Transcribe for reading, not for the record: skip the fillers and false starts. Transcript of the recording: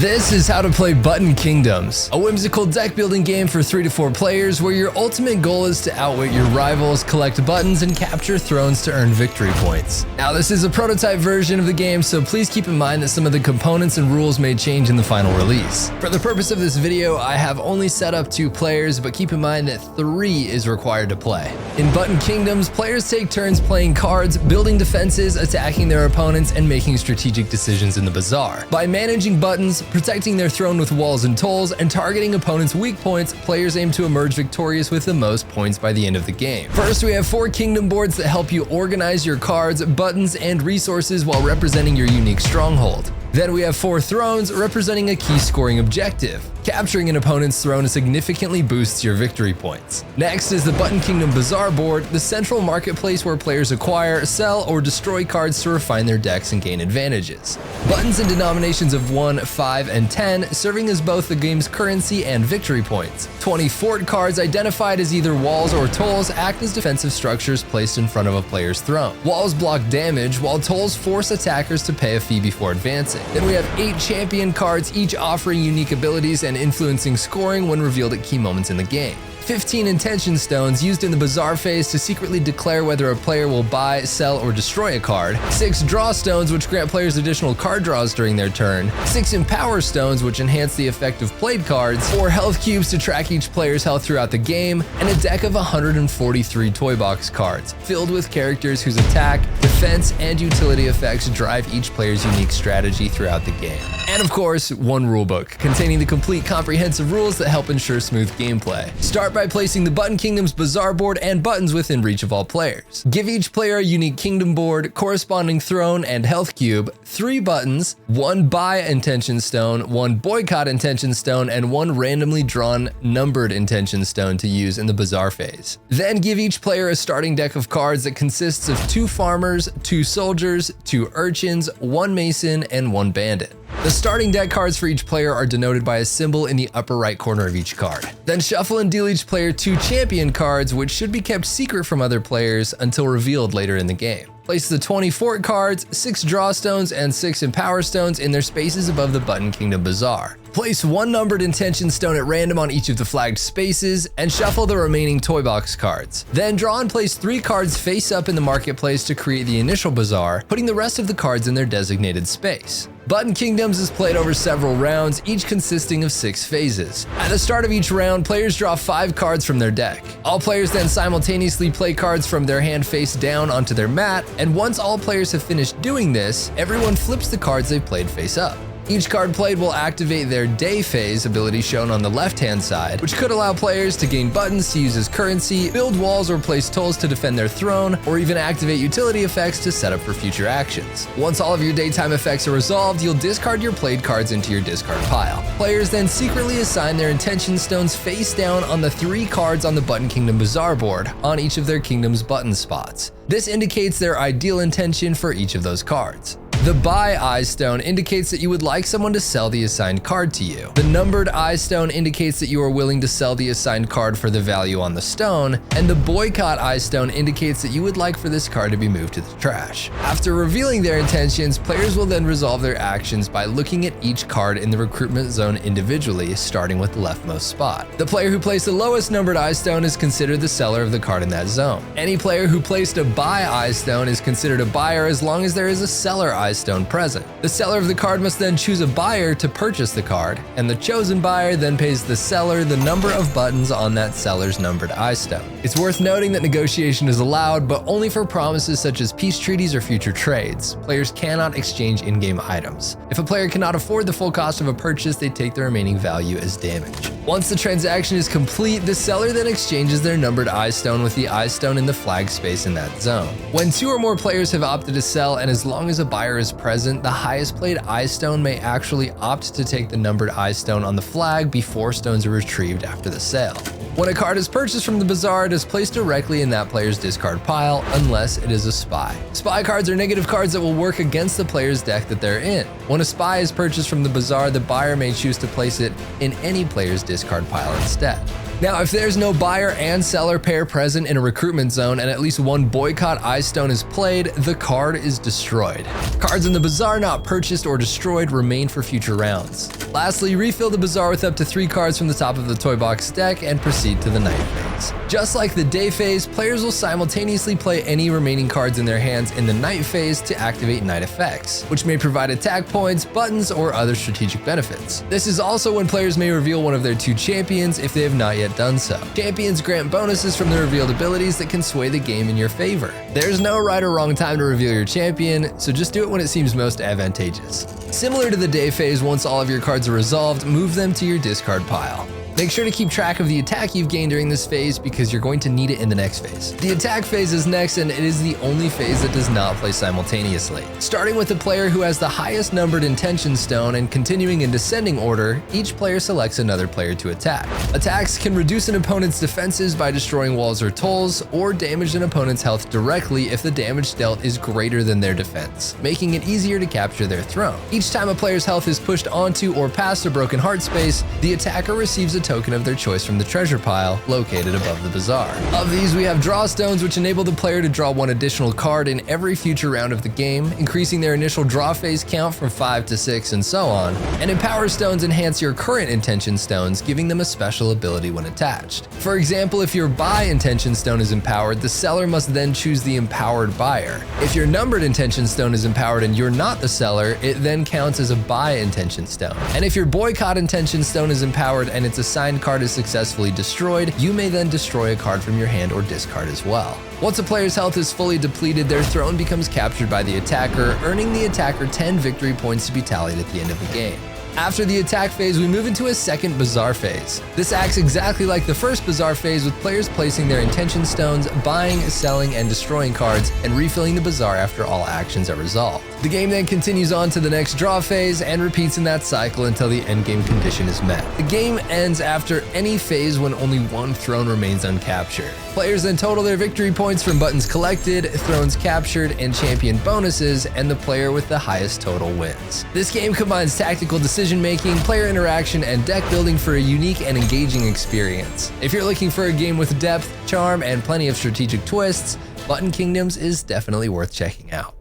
This is how to play Button Kingdoms, a whimsical deck building game for 3 to 4 players where your ultimate goal is to outwit your rivals, collect buttons, and capture thrones to earn victory points. Now this is a prototype version of the game, so please keep in mind that some of the components and rules may change in the final release. For the purpose of this video, I have only set up 2 players, but keep in mind that 3 is required to play. In Button Kingdoms, players take turns playing cards, building defenses, attacking their opponents, and making strategic decisions in the Bazaar. By managing buttons, protecting their throne with walls and tolls, and targeting opponents' weak points, players aim to emerge victorious with the most points by the end of the game. First, we have 4 kingdom boards that help you organize your cards, buttons, and resources while representing your unique stronghold. Then we have 4 thrones representing a key scoring objective. Capturing an opponent's throne significantly boosts your victory points. Next is the Button Kingdom Bazaar board, the central marketplace where players acquire, sell, or destroy cards to refine their decks and gain advantages. Buttons in denominations of 1, 5, and 10, serving as both the game's currency and victory points. 20 fort cards identified as either walls or tolls act as defensive structures placed in front of a player's throne. Walls block damage, while tolls force attackers to pay a fee before advancing. Then we have 8 champion cards, each offering unique abilities and influencing scoring when revealed at key moments in the game. 15 intention stones used in the Bazaar phase to secretly declare whether a player will buy, sell, or destroy a card. 6 draw stones which grant players additional card draws during their turn. 6 empower stones which enhance the effect of played cards. 4 health cubes to track each player's health throughout the game, and a deck of 143 toy box cards, filled with characters whose attack, defense, and utility effects drive each player's unique strategy throughout the game. And of course, 1 rulebook, containing the complete comprehensive rules that help ensure smooth gameplay. Start by placing the Button Kingdom's Bazaar board and buttons within reach of all players. Give each player a unique kingdom board, corresponding throne and health cube, 3 buttons, 1 buy intention stone, 1 boycott intention stone, and 1 randomly drawn numbered intention stone to use in the Bazaar phase. Then give each player a starting deck of cards that consists of 2 farmers, 2 soldiers, 2 urchins, 1 mason, and 1 bandit. The starting deck cards for each player are denoted by a symbol in the upper right corner of each card. Then shuffle and deal each player 2 champion cards, which should be kept secret from other players until revealed later in the game. Place the 20 fort cards, 6 draw stones, and 6 empower stones in their spaces above the Button Kingdom Bazaar. Place 1 numbered intention stone at random on each of the flagged spaces, and shuffle the remaining toy box cards. Then draw and place 3 cards face up in the marketplace to create the initial Bazaar, putting the rest of the cards in their designated space. Button Kingdoms is played over several rounds, each consisting of 6 phases. At the start of each round, players draw 5 cards from their deck. All players then simultaneously play cards from their hand face down onto their mat, and once all players have finished doing this, everyone flips the cards they've played face up. Each card played will activate their day phase ability shown on the left-hand side, which could allow players to gain buttons to use as currency, build walls or place tolls to defend their throne, or even activate utility effects to set up for future actions. Once all of your daytime effects are resolved, you'll discard your played cards into your discard pile. Players then secretly assign their intention stones face down on the 3 cards on the Button Kingdom Bazaar board, on each of their kingdom's button spots. This indicates their ideal intention for each of those cards. The buy eye stone indicates that you would like someone to sell the assigned card to you. The numbered eye stone indicates that you are willing to sell the assigned card for the value on the stone, and the boycott eye stone indicates that you would like for this card to be moved to the trash. After revealing their intentions, players will then resolve their actions by looking at each card in the recruitment zone individually, starting with the leftmost spot. The player who placed the lowest numbered eye stone is considered the seller of the card in that zone. Any player who placed a buy eye stone is considered a buyer as long as there is a seller eye stone present. The seller of the card must then choose a buyer to purchase the card, and the chosen buyer then pays the seller the number of buttons on that seller's numbered eye stone. It's worth noting that negotiation is allowed, but only for promises such as peace treaties or future trades. Players cannot exchange in-game items. If a player cannot afford the full cost of a purchase, they take the remaining value as damage. Once the transaction is complete, the seller then exchanges their numbered eye stone with the eye stone in the flag space in that zone. When 2 or more players have opted to sell, and as long as a buyer is present, the highest played eye stone may actually opt to take the numbered eye stone on the flag before stones are retrieved after the sale. When a card is purchased from the Bazaar, it is placed directly in that player's discard pile, unless it is a spy. Spy cards are negative cards that will work against the player's deck that they're in. When a spy is purchased from the Bazaar, the buyer may choose to place it in any player's discard pile instead. Now, if there's no buyer and seller pair present in a recruitment zone and at least one boycott ice stone is played, the card is destroyed. Cards in the Bazaar not purchased or destroyed remain for future rounds. Lastly, refill the Bazaar with up to 3 cards from the top of the toy box deck and proceed to the night phase. Just like the day phase, players will simultaneously play any remaining cards in their hands in the night phase to activate night effects, which may provide attack points, buttons, or other strategic benefits. This is also when players may reveal one of their 2 champions if they have not yet done so. Champions grant bonuses from the revealed abilities that can sway the game in your favor. There's no right or wrong time to reveal your champion, so just do it when it seems most advantageous. Similar to the day phase, once all of your cards are resolved, move them to your discard pile. Make sure to keep track of the attack you've gained during this phase because you're going to need it in the next phase. The attack phase is next, and it is the only phase that does not play simultaneously. Starting with the player who has the highest numbered intention stone and continuing in descending order, each player selects another player to attack. Attacks can reduce an opponent's defenses by destroying walls or tolls, or damage an opponent's health directly if the damage dealt is greater than their defense, making it easier to capture their throne. Each time a player's health is pushed onto or past a broken heart space, the attacker receives a token of their choice from the treasure pile located above the Bazaar. Of these, we have draw stones, which enable the player to draw 1 additional card in every future round of the game, increasing their initial draw phase count from 5 to 6 and so on. And empower stones enhance your current intention stones, giving them a special ability when attached. For example, if your buy intention stone is empowered, the seller must then choose the empowered buyer. If your numbered intention stone is empowered and you're not the seller, it then counts as a buy intention stone. And if your boycott intention stone is empowered and its assigned card is successfully destroyed, you may then destroy a card from your hand or discard as well. Once a player's health is fully depleted, their throne becomes captured by the attacker, earning the attacker 10 victory points to be tallied at the end of the game. After the attack phase, we move into a second Bazaar phase. This acts exactly like the first Bazaar phase, with players placing their intention stones, buying, selling, and destroying cards, and refilling the Bazaar after all actions are resolved. The game then continues on to the next draw phase and repeats in that cycle until the endgame condition is met. The game ends after any phase when only 1 throne remains uncaptured. Players then total their victory points from buttons collected, thrones captured, and champion bonuses, and the player with the highest total wins. This game combines tactical decision-making, player interaction, and deck building for a unique and engaging experience. If you're looking for a game with depth, charm, and plenty of strategic twists, Button Kingdoms is definitely worth checking out.